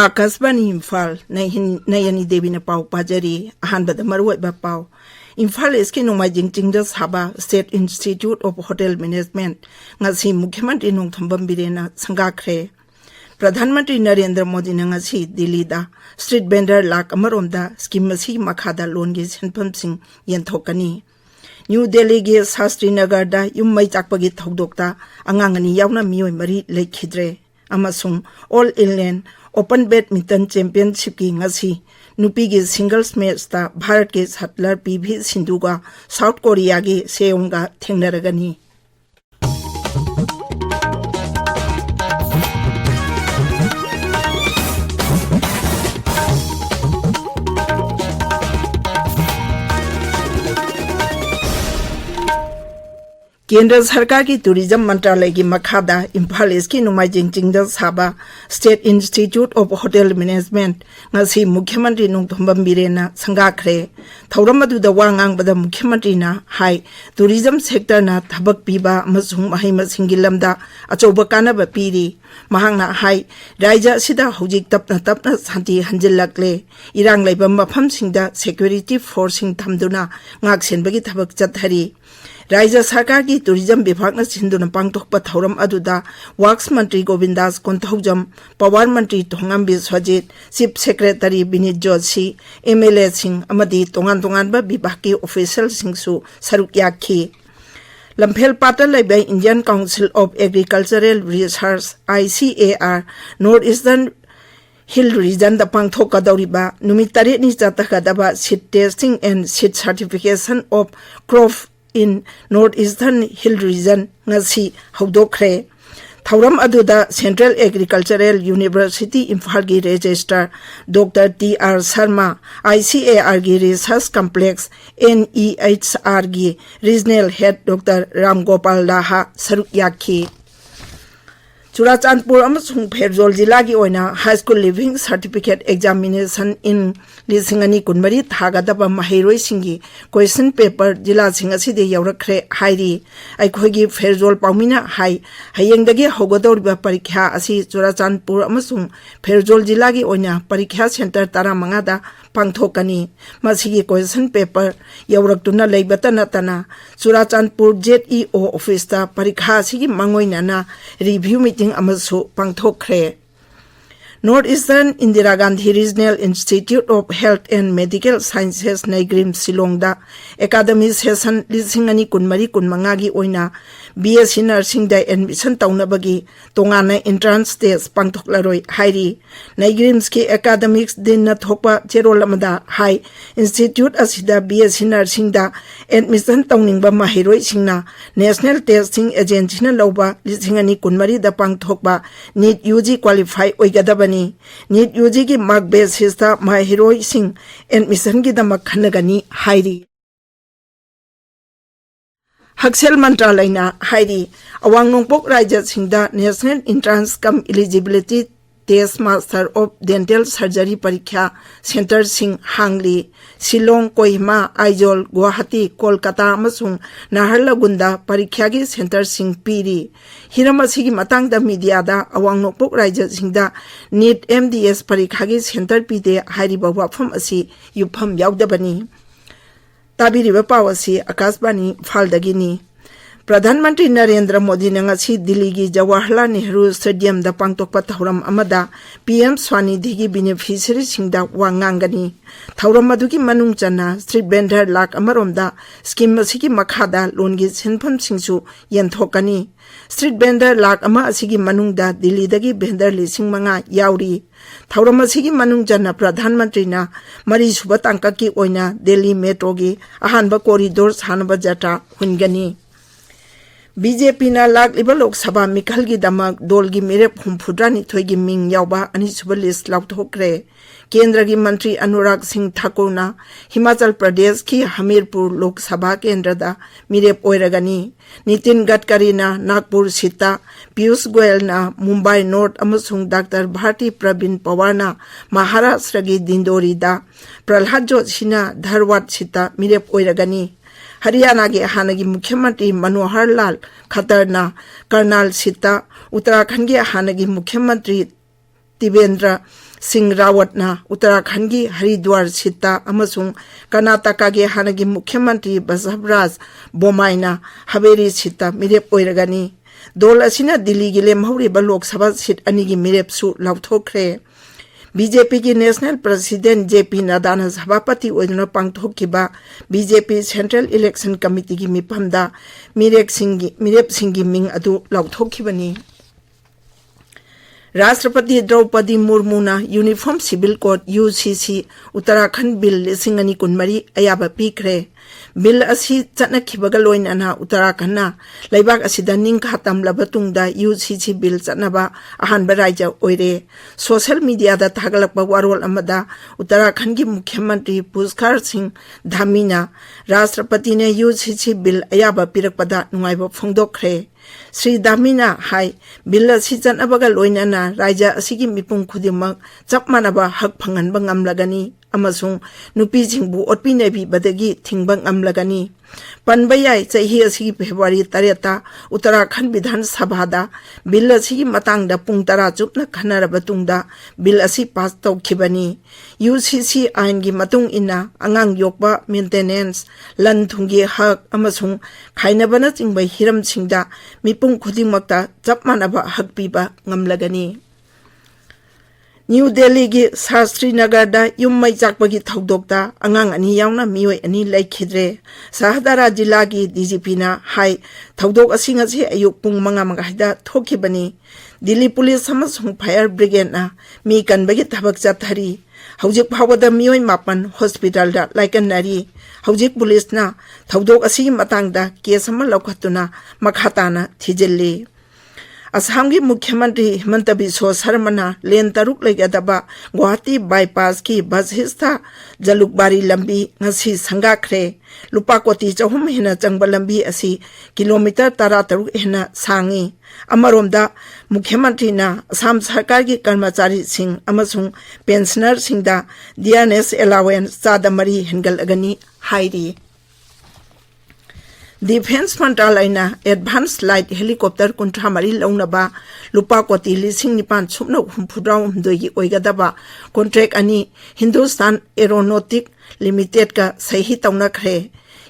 आकाशवाणी इम्फाल नयनी देवी ने पाव पाजरी अहानबद मरुवा पाव इम्फाल इसके नोमाइजिंग चिंगदा साबा state institute of hotel management ngasi मुख्यमंत्री नोंथंबम बिरेना संगाखरे प्रधानमंत्री नरेंद्र मोदी ने ngasi दिल्ली दा स्ट्रीट वेंडर लाख अमरोमदा स्कीम मसी मखादा लोन गे सेनफम सिंह यंथोकनी न्यू दिल्ली गे शास्त्री नगर दा युम मई चाकपगी थौदोकता अंगांगनी यावना मियोय मरी लेखिद्रे अमसुंग all England open badminton championship की ngasi नुपी के सिंगल्स मैच ता भारत के शटलर पीवी सिंधु का साउथ कोरिया के सेओंग का थेंगनरगनी केंद्र सरकार की टूरिज्म मंत्रालय की मखादा इम्फाल इसकी नुमाइजिंग चिंगदा साबा state institute of hotel management ngasi मुख्यमंत्री नोंथंबम बिरेना संगाखरे थौरम अदुदा वा ngangbada मुख्यमंत्री ना हाई टूरिज्म सेक्टर ना थबक पीबा अमसुंग महै मसिंगी लमदा अचौबा कानबा पीरी महांगना हाई राज्य असिदा हौजिक तपना शांति हंजिल्लकले इरांग लैबा मफमसिंगदा सिक्योरिटी फोर्सिंग थमदुना ngaksenbagi थबक चथरी राज्य सरकार की टूरिज्म विभाग सिंधुना पांगथोकपा थौरम अदुदा वर्क्स मंत्री गोविंदास कोंथौजम पावर मंत्री Thongam Biswajit chief secretary Vineet Joshi MLA सिंह अमदी तोंगान तोंगानबा विभाग के ऑफिशियल सिंहसु सरुक याखी लम्फेल पाटल लैबा Indian Council of Agricultural Research ICAR North Eastern Hill Region द पांगथोकदौरिबा नुमित 8 नि जातकदबा seed testing and seed certification of crop in North Eastern Hill Region ngasi haudokhre thauram aduda Central Agricultural University Imphal gi Registrar Dr. TR Sharma ICAR gi Research Complex NEHR gi Regional Head Dr. Ram Gopal Laha saruk yakhi Churachandpur अमसुंग फेरजोल जिला की ओइना high school leaving certificate examination इन लिसिंगनी कुनमरी थागदब महिरोई सिंगी क्वेश्चन पेपर जिला सिंग असिदे यौरखरे हाइरी अखोगी फेरजोल पाउमिना हाई हयेंगदगी होगदौरिबा परीक्षा असि चुराचांदपुर अमसुंग फेरजोल जिला की ओइना परीक्षा सेंटर 15 दा पांगथोकनी मसिगी क्वेश्चन पेपर यौरक्तुना लेबता नतना चुराचांदपुर ZEO ऑफिस दा परीक्षा असिगी मंगोइनाना रिव्यू मीटिंग अमसु पांगथोखरे North Eastern Indira Gandhi Regional Institute of Health and Medical Sciences NEIGRIHMS शिलोंगदा एकाडमी सेशन लिसिंगनी कुनमरी कुनमंगा की ओइना BSc नर्सिंग दा एडमिशन तौनबगी तोंगाना एंट्रेंस टेस्ट पांगथोकलरोय हाइरी नैग्रिम्स की एकाडमिक्स दिन न थोपा चेरोलमदा हाई इंस्टीट्यूट असिदा BSc नर्सिंग दा एडमिशन तौनिंगबा महिरोय सिंगना नेशनल टेस्टिंग एजेंसी न लौबा लिसिंगनी कुनमरी दा पांगथोकबा नीट UG क्वालिफाई ओइगदबनी नीट UG की मार्क बेसिस दा महिरोय सिंग एडमिशन की दमक खनगनी हाइरी हक्सेल मंत्रालय ना हाइरी अवांग नोंगपोक राज्य सिंगदा national entrance cum eligibility test master of dental surgery परीक्षा सेंटर सिंह हांगली शिलोंग कोहिमा आइजोल गुवाहाटी कोलकाता अमसुंग नाहरलगुंदा परीक्षा की सेंटर सिंह पीरी हिरम असिगी मतंग दा मीडिया दा अवांग नोंगपोक राज्य सिंगदा नीट MDS परीक्षा की सेंटर पीदे हाइरिबा वाफम असि युफम यावदबनी ताबिरिबा पावसी आकाशवाणी फालदगिनी प्रधानमंत्री नरेंद्र मोदी ने ngasi दिल्ली की जवाहरलाल नेहरू स्टेडियम दा पांगतोकपा थौरम अमदा PM स्वानिधि की बेनिफिशियरी सिंगदा वांगांगनी थौरम मदुगी मनुंग चना स्ट्रीट वेंडर लाख अमरोमदा स्कीम असिगी मखादा लोन की सेनफम सिंगसु यंथोकनी स्ट्रीट वेंडर लाख अमा असिगी मनुंगदा दिल्ली दगी वेंडर लिसिंग मंगा याउरी थौरम असिगी मनुंग चना प्रधानमंत्री ना मरी सुबा तांका की ओइना दिल्ली मेट्रो की अहानबा कॉरिडोर सानबा जटा हुनगनी बीजेपी ना लाग लोकसभा मिखल की दमक दोल की मेरे हुमफुद्रानिथोई की मिंग यावबा अनिसुब लिस्ट लाउथोक्रे केंद्र की मंत्री अनुराग सिंह ठाकुर ना हिमाचल प्रदेश की हमीरपुर लोकसभा केंद्र दा मिरेप ओइरगनी नितिन गडकरी ना नागपुर सीता पीयूष गोयल ना मुंबई नॉर्थ अमसुंग डॉक्टर भारती प्रवीण पवार ना महाराष्ट्र की दिंडोरी दा प्रहलाद जोशी ना धारवाड़ सीता मिरेप ओइरगनी हरियाणा के हानगी मुख्यमंत्री मनोहर लाल खट्टर ना करनाल सीता उत्तराखंड के हानगी मुख्यमंत्री त्रिवेंद्र सिंह रावतना उत्तराखंड की हरिद्वार सीटा अमसुंग कर्नाटका के हानगी मुख्यमंत्री बसवराज बोमाइना हवेरी सीटा मिरेप ओइरगनी दोल असिना दिल्ली की लेमहौरिबा लोकसभा सीट अनी की मिरेपसु लौथोखरे बीजेपी की नेशनल प्रेसिडेंट जेपी नड्डा सभापति ओइदुना पांगथोखिबा बीजेपी सेंट्रल इलेक्शन कमिटी की मिफमदा मिरेप सिंह की मिंग अदु लौथोखिबनी राष्ट्रपति द्रौपदी मुर्मुना uniform civil code UCC Uttarakhand bill 2024 अयाबा पीखरे बिल असी चटनखिबगा लोइनाना उत्तराखंडना लैबाक असिदा निंखा तमलबा तुंगदा यूसीसी बिल चटनबा अहानबा राज्य ओइरे सोशल मीडिया दा थागलकबा वारोल अमदा उत्तराखंड की मुख्यमंत्री पुष्कर सिंह धामीना राष्ट्रपति ने यूसीसी बिल अयाबा पिरकपदा नुंगाइबा फोंदोखरे श्री दामीना हाई बिल असी चटनबगा लोइनाना राज्य असिगी मिपुंग खुदिमक चप मानबा हक फंगनबा ngamlagani अमसुंग नुपीजिंगबु ओटपिनेबिबदगी थिंगबा ngamlagani पनबा याय चाही असिगी फेब्रुवारी 3 उत्तराखंड विधान सभादा बिल असिगी मतांगदा पुंग 10 चुपना खनरबा तुंगदा बिल असी पास तौखिबनी यूसीसी आइन की मतुंग इना अंगांग योकबा मेंटेनेंस लन थुंगी हक अमसुंग खाइनबना चिंगबा हिरम सिंगदा मिपुंग खुदिमकता चप मानबा हक पीबा ngamlagani न्यू दिल्ली की शास्त्री नगर युम्मई चाकपगी थौदोकता अंगांग अनि यावना मियोय अनि लैखिद्रे सहदारा जिला की डीजीपीना हाई थौदोक असिंग असे अयुक पुंग मंगा मंगाहिदा थोखिबनी दिल्ली पुलिस अमसुंग फायर ब्रिगेडना मी कनबगी थबक चथरी हौजिक फावदा मियोय मापन हॉस्पिटल दा लाइकनरी हौजिक पुलिसना थौदोक असिगी मतांगदा केस अमा लौखतुना मखाताना थिजिल्ली असम की मुख्यमंत्री हिमंत बिस्वा शर्मा लेन तरुक लेगदबा गुवाहाटी बाईपास की बस हिस्सा जलुकबारी लंबी ngasi संगाखरे लुपा कोटी 4 हेना चंगबा लंबी असि किलोमीटर 13 हेना सांगी अमरोमदा मुख्यमंत्री ना असम सरकार की कर्मचारी सिंह अमसुंग पेंशनर सिंहदा डीएनएस अलावेंस चादमरी हेंगलगनी हाइरी डिफेंस मंत्रालयना एडवांस लाइट हेलीकॉप्टर 53 लौनबा लुपा कोटी 9,964 की ओइगदबा कॉन्ट्रैक्ट अनि हिंदुस्तान एरोनॉटिक लिमिटेड का सही तौनखरे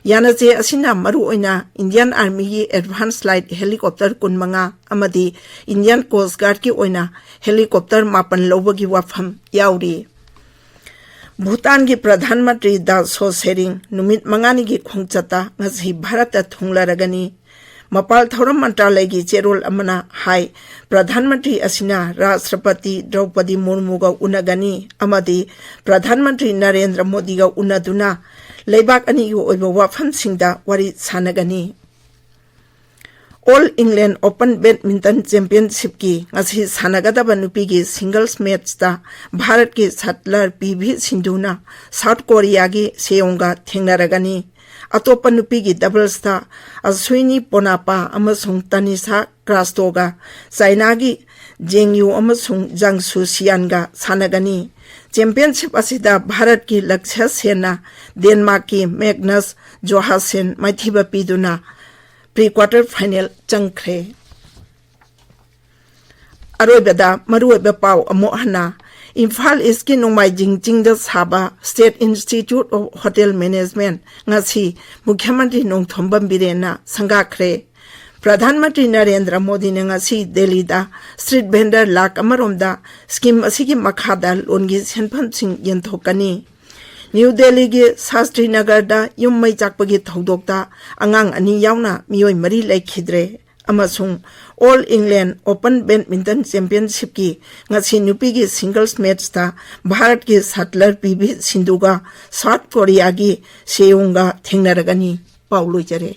यानचे असिना मरु ओइना इंडियन आर्मी की एडवांस लाइट हेलीकॉप्टर 15 अमदी इंडियन कोस्ट गार्ड की ओइना हेलीकॉप्टर 9 लौबगी वाफम याउरी भूटान की प्रधानमंत्री दासो सेरिंग नुमित मंगानी की खोंगचता ngasi भारत थुंगलारगनी मपाल थौरम मंत्रालय की चेरोल अमना हाई प्रधानमंत्री असिना राष्ट्रपति द्रौपदी मुर्मू गा उनगनी अमदी प्रधानमंत्री नरेंद्र मोदी गा उनदुना लेबाक अनि यो ओइबो वाफम सिंगदा वारी सानगनी all England open badminton championship की ngasi सानगदबा नुपी की सिंगल्स मैच ता भारत के शटलर पीवी सिंधुना साउथ कोरिया की सेयोंगा थेंगनारगनी अतोपा नुपी की डबल्स ता अश्विनी पोनापा अमसुंग तनिषा क्रास्टोगा चाइना की जेंगयू अमसुंग जांगसु सियानगा सानगनी चैंपियनशिप असिदा भारत की लक्ष्य सेना डेनमार्क की मैग्नस जोहासेन माइथिबा पीदुना प्री क्वार्टर फाइनल चंखरे अरोबदा मरुबा पाव अमोहना इम्फाल ईस्ट की नोंमाइजिंग चिंगदा साबा state institute of hotel management ngasi मुख्यमंत्री नोंथोंबम बिरेना संगाखरे प्रधानमंत्री नरेंद्र मोदी ने ngasi दिल्ली दा स्ट्रीट वेंडर लाख अमरोमदा स्कीम असिगी मखादा लोनगी सेनफम सिंह यंथोकनी न्यू दिल्ली के शास्त्री नगर युम्मई चाकपगी थौदोकता अंगांग अनि यावना मियोय मरी लैखिद्रे अमसुंग all England open badminton championship की ngasi नुपी की सिंगल्स मैच ता भारत के शटलर पीवी सिंधुगा साउथ कोरिया की सेयोंगा थेंगनारगनी पाउलोजरे।